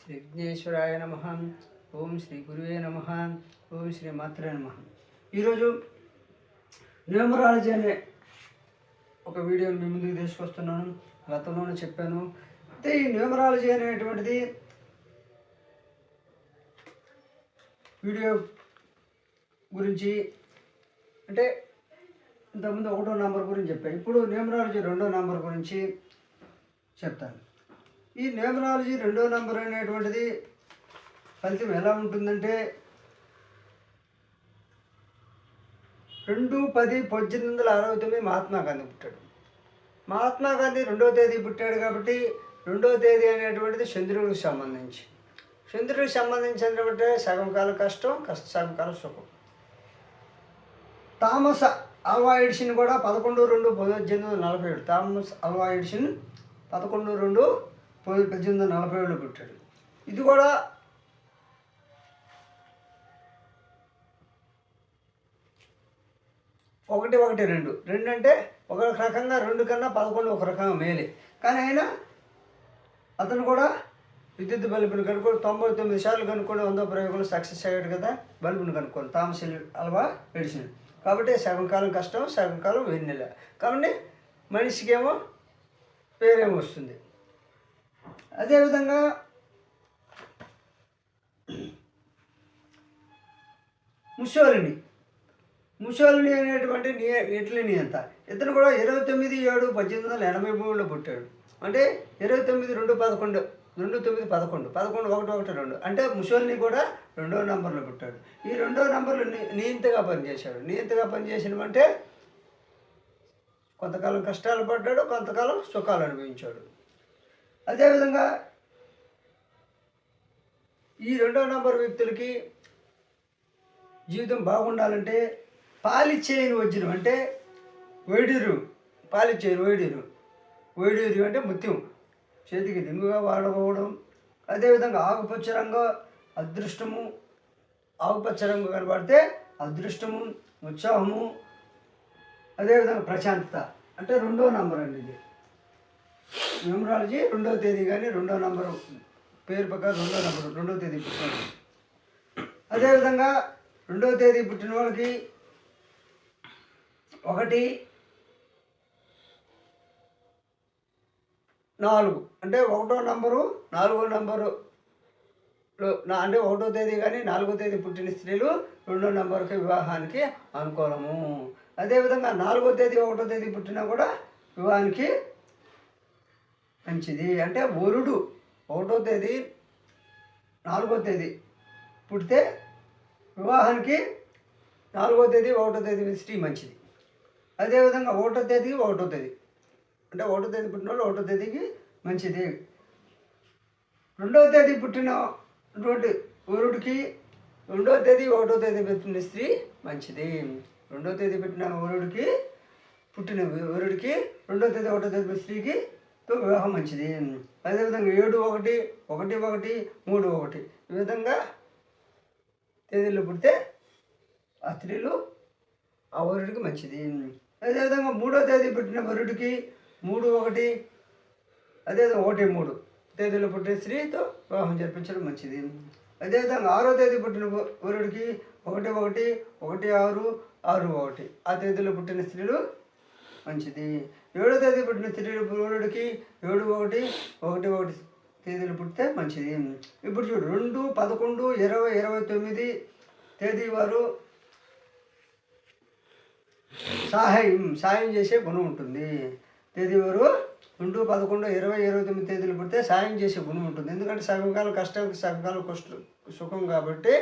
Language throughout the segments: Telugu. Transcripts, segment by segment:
శ్రీ విఘ్నేశ్వరాయ నమ. ఓం శ్రీ గురువే నమ. ఓం శ్రీ మాత్రే నమ. ఈరోజు న్యూమరాలజీ అనే ఒక వీడియోని మీ ముందుకు తీసుకొస్తున్నాను. గతంలోనే చెప్పాను. అయితే ఈ న్యూమరాలజీ అనేటువంటిది వీడియో గురించి అంటే ఇంతకుముందు 1వ నంబర్ గురించి చెప్పాను. ఇప్పుడు న్యూమరాలజీ 2వ నంబర్ గురించి చెప్తాను. ఈ న్యూమరాలజీ 2వ నంబర్ అనేటువంటిది ఫలితం ఎలా ఉంటుందంటే 2/10/1869 మహాత్మా గాంధీ పుట్టాడు. మహాత్మా గాంధీ 2వ తేదీ పుట్టాడు కాబట్టి 2వ తేదీ అనేటువంటిది చంద్రుడికి సంబంధించినటువంటి సగం కాలం కష్టం, సగం కాలం సుఖం. థామస్ ఆల్వా ఎడిసన్ కూడా 11/2/1847. థామస్ ఆల్వా ఎడిసన్ 11/2/1847 పుట్టాడు. ఇది కూడా ఒకటి రెండు అంటే ఒక రకంగా 2 కన్నా 11 ఒక రకంగా మేలే. కానీ అయినా అతను కూడా విద్యుత్ బల్బును కనుక్కొని 99 సార్లు కనుక్కొని 100 ప్రయోగంలో సక్సెస్ అయ్యాడు కదా. బల్బును కనుక్కొని థామస్ ఆల్వా ఎడిసన్. కాబట్టి సగం కాలం కష్టం, సగం కాలం వెన్నెల. కాబట్టి మనిషికేమో పేరేమో వస్తుంది. అదేవిధంగా ముసోలిని అనేటువంటి ఇటలీ నియంత. ఇతను కూడా 29/7/1883 పుట్టాడు. అంటే 29/2/11 11/11/11/11/12 అంటే ముసోలిని కూడా 2వ నంబర్లో పుట్టాడు. ఈ 2వ నంబర్లో నియంతగా పనిచేశాడు. నియంతగా పనిచేసినమంటే కొంతకాలం కష్టాలు పడ్డాడు, కొంతకాలం సుఖాలు అనుభవించాడు. అదేవిధంగా ఈ 2వ నంబర్ వ్యక్తులకి జీవితం బాగుండాలంటే పాలిచ్చేయని వజ్రం అంటే వైడూర్యం. వైడూర్యం అంటే ముత్యం చేతికి దింగుగా వాడుకోవడం. అదేవిధంగా ఆకుపచ్చ రంగు అదృష్టము. ఆకుపచ్చ రంగు కనబడితే అదృష్టము, ఉత్సాహము, అదేవిధంగా ప్రశాంతత అంటే 2వ నంబర్ అండి. ఇది న్యూమరాలజీ 2వ తేదీ కానీ 2వ నంబరు పేరు ప్రకారం 2వ నంబరు 2వ తేదీ పుట్టిన. అదేవిధంగా 2వ తేదీ పుట్టిన వాళ్ళకి 1, 4 అంటే 1వ నంబరు 4వ నంబరులో అంటే 1వ తేదీ కానీ 4వ తేదీ పుట్టిన స్త్రీలు 2వ నంబర్కి వివాహానికి అనుకూలము. అదేవిధంగా 4వ తేదీ 1వ తేదీ పుట్టినా కూడా వివాహానికి మంచిది. అంటే వరుడు 1వ తేదీ 4వ తేదీ పుడితే వివాహానికి 4వ తేదీ 1వ తేదీ స్త్రీ మంచిది. అదేవిధంగా 1వ తేదీ 1వ తేదీ అంటే 1వ తేదీ పుట్టిన వాళ్ళు 1వ తేదీకి మంచిది. 2వ తేదీ పుట్టినటువంటి వరుడికి 2వ తేదీ 1వ తేదీ పుట్టిన స్త్రీ మంచిది. 2వ తేదీ పుట్టిన వరుడికి 2వ తేదీ 1వ తేదీ స్త్రీకి వివాహం మంచిది. అదేవిధంగా 7/1/1/1 ఈ విధంగా తేదీలో పుడితే ఆ స్త్రీలు ఆ వరుడికి మంచిది. అదేవిధంగా 3వ తేదీ పుట్టిన వరుడికి 3/1 అదేవిధంగా 1/3 తేదీలో పుట్టిన స్త్రీతో వివాహం జరిపించడం మంచిది. అదేవిధంగా 6వ తేదీ పుట్టిన వరుడికి 1/1/1/6/6/1 ఆ తేదీలో పుట్టిన స్త్రీలు మంచిది. 7వ తేదీ పుట్టిన స్త్రీలు వరుడికి 7/1/1/1 తేదీలు పుట్టితే మంచిది. ఇప్పుడు చూడు 2, 11, 20, 29 తేదీ వారు సాయం చేసే గుణం ఉంటుంది. తేదీ వారు 2, 11, 20, 29 తేదీలు పుడితే సాయం చేసే గుణం ఉంటుంది. ఎందుకంటే సగంకాలం కష్టం, సగంకాలం సుఖం కాబట్టి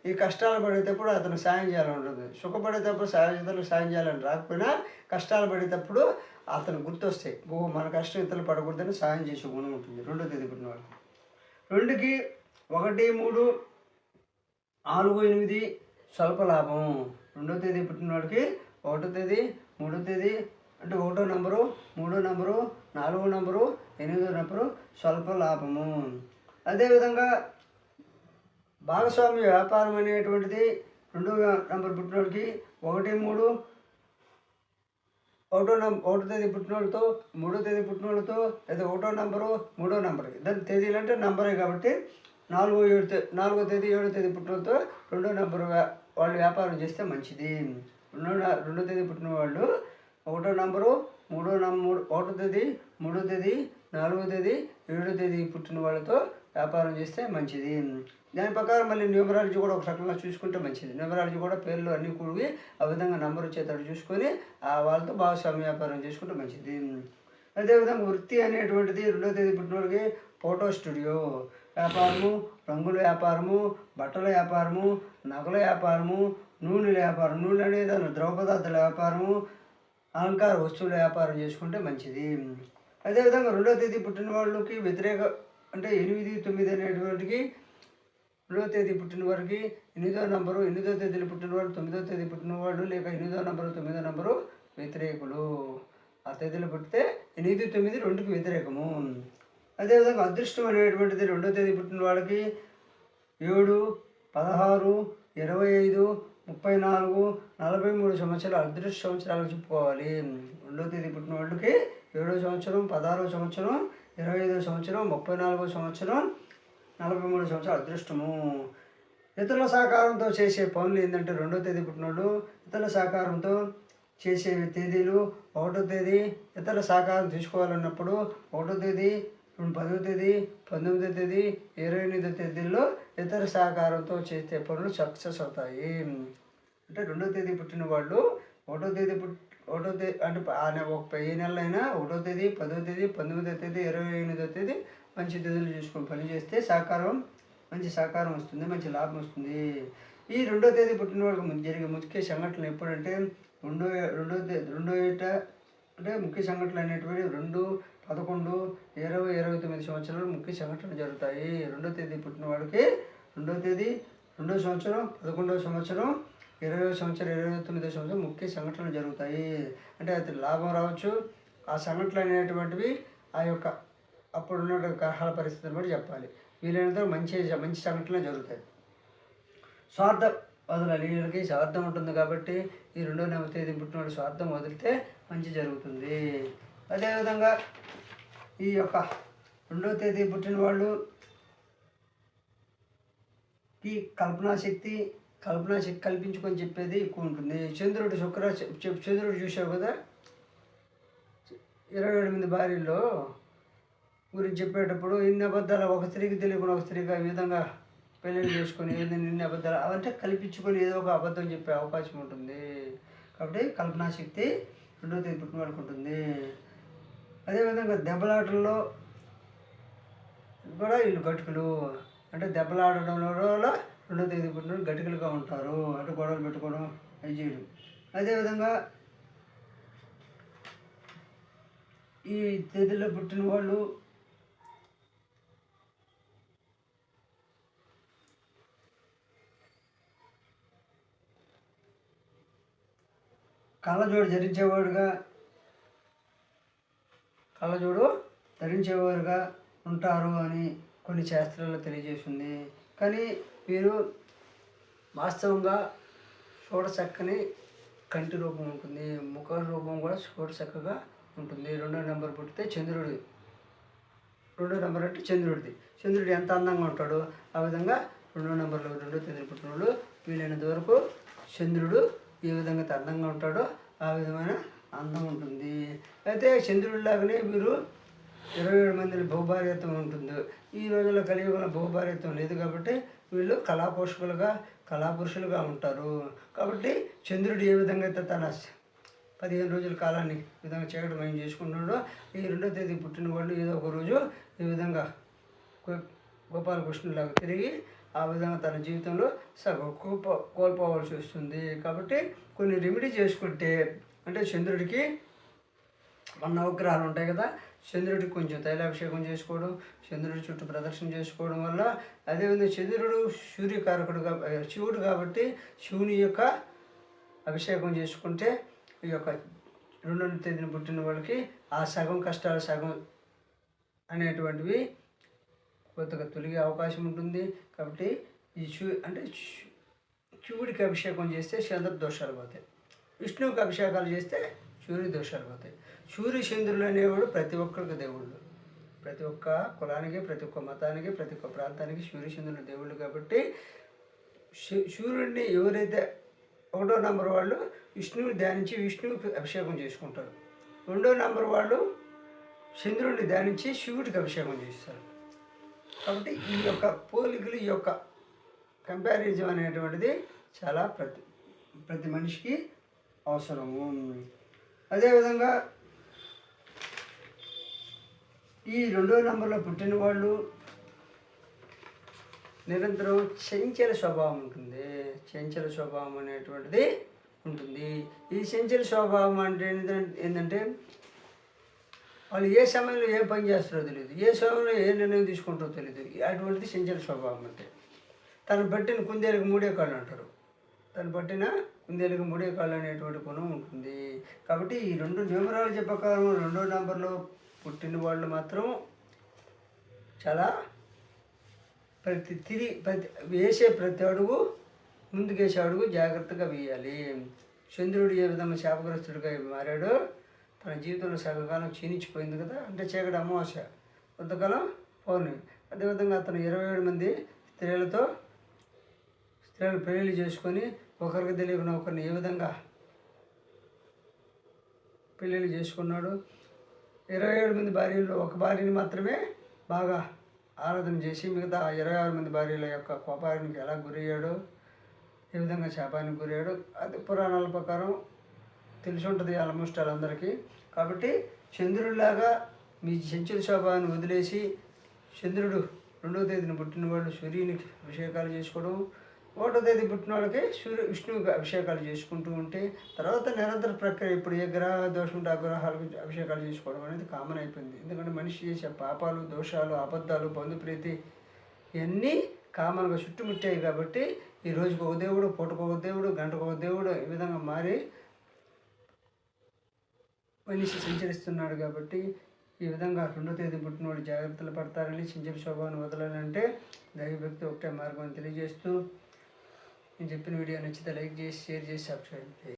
ఈ కష్టాలు పడేటప్పుడు అతను సాయం చేయాలని ఉంటుంది. సుఖపడేటప్పుడు ఇతరులకు సాయం చేయాలని రాకపోయినా కష్టాలు పడేటప్పుడు అతను గుర్తొస్తాయి. మన కష్టం ఇతరులు పడకూడదని సాయం చేసే గుణం ఉంటుంది 2వ తేదీ పుట్టిన వాళ్ళు. 2కి 1, 3, 4, 8 స్వల్ప లాభం. 2వ తేదీ పుట్టిన వాడికి 1వ తేదీ 3వ తేదీ అంటే 1వ నంబరు 3వ నంబరు 4వ నంబరు 8వ నంబరు స్వల్ప లాభము. అదేవిధంగా భాగస్వామ్య వ్యాపారం అనేటువంటిది 2వ నంబర్ పుట్టిన వాడికి 1, 3 1వ తేదీ పుట్టిన వాళ్ళతో 3వ తేదీ పుట్టిన వాళ్ళతో లేదా 1వ నంబరు 3వ నంబర్ దాని తేదీలు అంటే నంబరే కాబట్టి నాలుగో తేదీ 7వ తేదీ పుట్టినతో రెండో నెంబర్ వాళ్ళు వ్యాపారం చేస్తే మంచిది. రెండో తేదీ పుట్టిన వాళ్ళు 1వ నంబరు 1వ తేదీ 3వ తేదీ 4వ తేదీ 7వ తేదీ పుట్టిన వాళ్ళతో వ్యాపారం చేస్తే మంచిది. దాని ప్రకారం మళ్ళీ న్యూమరాలజీ కూడా ఒక రకంగా చూసుకుంటే మంచిది. న్యూమరాలజీ కూడా పేర్లు అన్నీ కూడి ఆ విధంగా నంబర్ వచ్చేటట్టు చూసుకొని వాళ్ళతో భాగస్వామ్య వ్యాపారం చేసుకుంటే మంచిది. అదేవిధంగా వృత్తి అనేటువంటిది 2వ తేదీ పుట్టిన వాళ్ళకి ఫోటో స్టూడియో వ్యాపారము, రంగుల వ్యాపారము, బట్టల వ్యాపారము, నగల వ్యాపారము, నూనెల వ్యాపారం, నూనె అనేది ద్రవ పదార్థాల వ్యాపారము, అలంకార వస్తువుల వ్యాపారం చేసుకుంటే మంచిది. అదేవిధంగా 2వ తేదీ పుట్టిన వాళ్ళకి వ్యతిరేక అంటే 8, 9 అనేటువంటికి 2వ తేదీ పుట్టిన వారికి 8వ నంబరు, 8వ తేదీలు పుట్టిన వాళ్ళు 9వ తేదీ పుట్టిన వాళ్ళు లేక 8వ నంబరు 9వ నంబరు వ్యతిరేకులు. ఆ తేదీలు పుట్టితే 8, 9 రెండుకి వ్యతిరేకము. అదేవిధంగా అదృష్టం అనేటువంటిది 2వ తేదీ పుట్టిన వాళ్ళకి 7, 16, 25, 34, 43 సంవత్సరాలు అదృష్ట సంవత్సరాలు చెప్పుకోవాలి. 2వ తేదీ పుట్టిన వాళ్ళకి 7వ సంవత్సరం, 16వ సంవత్సరం, 25వ సంవత్సరం, 34వ సంవత్సరం, 43 సంవత్సరాలు అదృష్టము. ఇతరుల సహకారంతో చేసే పనులు ఏంటంటే 2వ తేదీ పుట్టిన వాళ్ళు ఇతరుల సహకారంతో చేసే తేదీలు 1వ తేదీ ఇతరుల సహకారం తీసుకోవాలన్నప్పుడు 1వ తేదీ, 10వ తేదీ, 19వ తేదీ, 28వ తేదీల్లో ఇతర సహకారంతో చేసే పనులు సక్సెస్ అవుతాయి. అంటే 2వ తేదీ పుట్టిన వాళ్ళు 1వ తేదీ అంటే ఏ నెలైనా 1వ తేదీ, 10వ తేదీ, 19వ తేదీ, 28వ తేదీ మంచి తేదీలు చూసుకొని పని చేస్తే మంచి సహకారం వస్తుంది, మంచి లాభం వస్తుంది. ఈ 2వ తేదీ పుట్టిన వాళ్ళకి జరిగే ముఖ్య సంఘటనలు ఎప్పుడంటే రెండో ఏట అంటే ముఖ్య సంఘటనలు అనేటువంటి 2, 11, 20, 29 సంవత్సరాలు ముఖ్య సంఘటనలు జరుగుతాయి. 2వ తేదీ పుట్టిన వాళ్ళకి 2వ తేదీ, 2వ సంవత్సరం, 11వ సంవత్సరం, 20వ సంవత్సరం, 29వ సంవత్సరం ముఖ్య సంఘటనలు జరుగుతాయి. అంటే అది లాభం రావచ్చు. ఆ సంఘటనలు అనేటువంటివి ఆ యొక్క అప్పుడున్న గ్రహాల పరిస్థితులను బట్టి చెప్పాలి. వీలైనంత మంచి సంఘటనలు జరుగుతాయి. స్వార్థం వదలాలి. వీళ్ళకి స్వార్థం ఉంటుంది కాబట్టి ఈ 2వ తేదీ పుట్టిన వాళ్ళు స్వార్థం వదిలితే మంచి జరుగుతుంది. అదేవిధంగా ఈ యొక్క 2వ తేదీ పుట్టిన వాళ్ళు ఈ కల్పనా శక్తి కల్పించుకొని చెప్పేది ఎక్కువ ఉంటుంది. చంద్రుడు చూసావు కదా 28 భార్యల్లో గురించి చెప్పేటప్పుడు ఇన్ని అబద్ధాలు ఒక స్త్రీకి తెలియకుండా ఒక స్త్రీగా ఈ విధంగా పెళ్ళిళ్ళు చేసుకొని ఇన్ని అబద్ధాలు అవంటే కల్పించుకొని ఏదో ఒక అబద్ధం చెప్పే అవకాశం ఉంటుంది. కాబట్టి కల్పనా శక్తి 2వ తేదీ పుట్టిన వాళ్ళకు ఉంటుంది. అదేవిధంగా దెబ్బలాటల్లో కూడా వీళ్ళు గటుకులు అంటే దెబ్బలాడడంలో 2వ తేదీ పుట్టిన వాళ్ళు గటుకులుగా ఉంటారు. అంటే గొడవలు పెట్టుకోవడం అవి చేయడం. అదేవిధంగా ఈ తేదీలో పుట్టిన వాళ్ళు కళ్ళజోడు ధరించేవారుగా ఉంటారు అని కొన్ని శాస్త్రాల్లో తెలియజేస్తుంది. కానీ వీరు వాస్తవంగా చూడచక్కని కంటి రూపం ఉంటుంది, ముఖ రూపం కూడా చూడచక్కగా ఉంటుంది. 2వ నెంబర్ పుట్టితే చంద్రుడి 2వ నెంబర్ అంటే చంద్రుడు ఎంత అందంగా ఉంటాడో ఆ విధంగా 2వ నెంబర్లో 2వ తేదీ పుట్టిన వాళ్ళు వీలైనంత వరకు చంద్రుడు ఏ విధంగా అందంగా ఉంటాడో ఆ విధమైన అందం ఉంటుంది. అయితే చంద్రుడిలాగానే వీరు 27 మంది బహుభార్యత్వం ఉంటుంది. ఈ రోజుల్లో కలియుగంలో బహుభార్యత్వం లేదు కాబట్టి వీళ్ళు కళాపురుషులుగా ఉంటారు. కాబట్టి చంద్రుడు ఏ విధంగా అయితే తన 15 రోజుల కాలాన్ని ఈ విధంగా చేయడం ఏం చేసుకుంటున్నాడో ఈ 2వ తేదీ పుట్టిన వాళ్ళు ఏదో ఒక రోజు ఈ విధంగా గోపాలకృష్ణులాగా తిరిగి ఆ విధంగా తన జీవితంలో కోల్పోవాల్సి వస్తుంది. కాబట్టి కొన్ని రెమెడీ చేసుకుంటే అంటే చంద్రుడికి నవగ్రహాలు ఉంటాయి కదా, చంద్రుడికి కొంచెం తైలాభిషేకం చేసుకోవడం, చంద్రుడి చుట్టూ ప్రదక్షిణ చేసుకోవడం వల్ల, అదేవిధంగా చంద్రుడు శివుడు కాబట్టి శివుని యొక్క అభిషేకం చేసుకుంటే ఈ యొక్క 2వ తేదీన పుట్టిన వాళ్ళకి ఆ సగం కష్టాలు సగం అనేటువంటివి కొత్తగా తొలగే అవకాశం ఉంటుంది. కాబట్టి ఈ శివుడికి అభిషేకం చేస్తే చంద్ర దోషాలు పోతాయి, విష్ణువుకి అభిషేకాలు చేస్తే సూర్య దోషాలు పోతాయి. సూర్య చంద్రులు అనేవాడు ప్రతి ఒక్కరికి దేవుళ్ళు. ప్రతి ఒక్క కులానికి, ప్రతి ఒక్క మతానికి, ప్రతి ఒక్క ప్రాంతానికి సూర్యచంద్రుల దేవుళ్ళు కాబట్టి సూర్యుడిని ఎవరైతే 1వ నంబర్ వాళ్ళు విష్ణువుని ధ్యానించి విష్ణువుకి అభిషేకం చేసుకుంటారు. 2వ నంబర్ వాళ్ళు చంద్రుడిని ధ్యానించి శివుడికి అభిషేకం చేస్తారు. కాబట్టి ఈ యొక్క పోలికలు, ఈ యొక్క కంపారిజం అనేటువంటిది చాలా ప్రతి మనిషికి అవసరము. అదేవిధంగా ఈ 2వ నంబర్లో పుట్టిన వాళ్ళు నిరంతరం చంచల స్వభావం ఉంటుంది. చంచల స్వభావం అనేటువంటిది ఉంటుంది. ఈ చంచల స్వభావం అంటే ఏంటంటే వాళ్ళు ఏ సమయంలో ఏ పని చేస్తారో తెలియదు, ఏ సమయంలో ఏ నిర్ణయం తీసుకుంటారో తెలియదు. అటువంటిది చంచల స్వభావం అంటే. తను పట్టిన కుందేలకు 3 కాళ్ళు అంటారు. తను పట్టిన కుందేలకు 3 కాళ్ళు అనేటువంటి గుణం ఉంటుంది. కాబట్టి ఈ 2 న్యూమరాలజీ ప్రకారం 2వ నంబర్లో పుట్టిన వాళ్ళు మాత్రం చాలా వేసే ప్రతి అడుగు, ముందుకేసే అడుగు జాగ్రత్తగా వేయాలి. చంద్రుడు ఏ విధంగా శాపగ్రస్తుడిగా మారాడో తన జీవితంలో సగకాలం క్షీణించిపోయింది కదా, అంటే చీకటి అమావాస్య, కొంతకాలం పౌర్ణమి. అదేవిధంగా అతను 27 మంది స్త్రీలను పెళ్లి చేసుకొని ఒకరికి తెలియకుండా ఒకరిని ఏ విధంగా పెళ్ళిళ్ళు చేసుకున్నాడు. 27 మంది భార్యల్లో ఒక భార్యని మాత్రమే బాగా ఆరాధన చేసి మిగతా 26 మంది భార్యల యొక్క కోపానికి ఎలా గురయ్యాడో, ఏ విధంగా శాపానికి గురయ్యాడో అది పురాణాల ప్రకారం తెలిసి ఉంటుంది ఆల్మోస్ట్ వాళ్ళందరికీ. కాబట్టి చంద్రుడిలాగా మీ చంచల శోభాన్ని వదిలేసి చంద్రుడు 2వ తేదీన పుట్టిన వాళ్ళు సూర్యునికి అభిషేకాలు చేసుకోవడం, 1వ తేదీ పుట్టిన వాళ్ళకి విష్ణువుకి అభిషేకాలు చేసుకుంటూ ఉంటే తర్వాత నిరంతర ప్రక్రియ ఇప్పుడు ఏ గ్రహ దోషం ఉంటే ఆ గ్రహాలకు అభిషేకాలు చేసుకోవడం అనేది కామన్ అయిపోయింది. ఎందుకంటే మనిషి చేసే పాపాలు, దోషాలు, అబద్ధాలు, బంధుప్రీతి ఇవన్నీ కామన్గా చుట్టుముట్టాయి. కాబట్టి ఈ రోజుకు ఒక దేవుడు, పూటకు ఒక దేవుడు, గంటకు ఒక దేవుడు ఈ విధంగా మారి మనిషి సంచరిస్తున్నాడు. కాబట్టి ఈ విధంగా 2వ తేదీ పుట్టిన వాళ్ళు జాగ్రత్తలు పడతారని, చంచల శోభాన్ని వదలాలంటే దైవభక్తి ఒకటే మార్గం తెలియజేస్తూ నేను చెప్పిన వీడియో నచ్చితే లైక్ చేసి, షేర్ చేసి, సబ్స్క్రైబ్ చేయండి.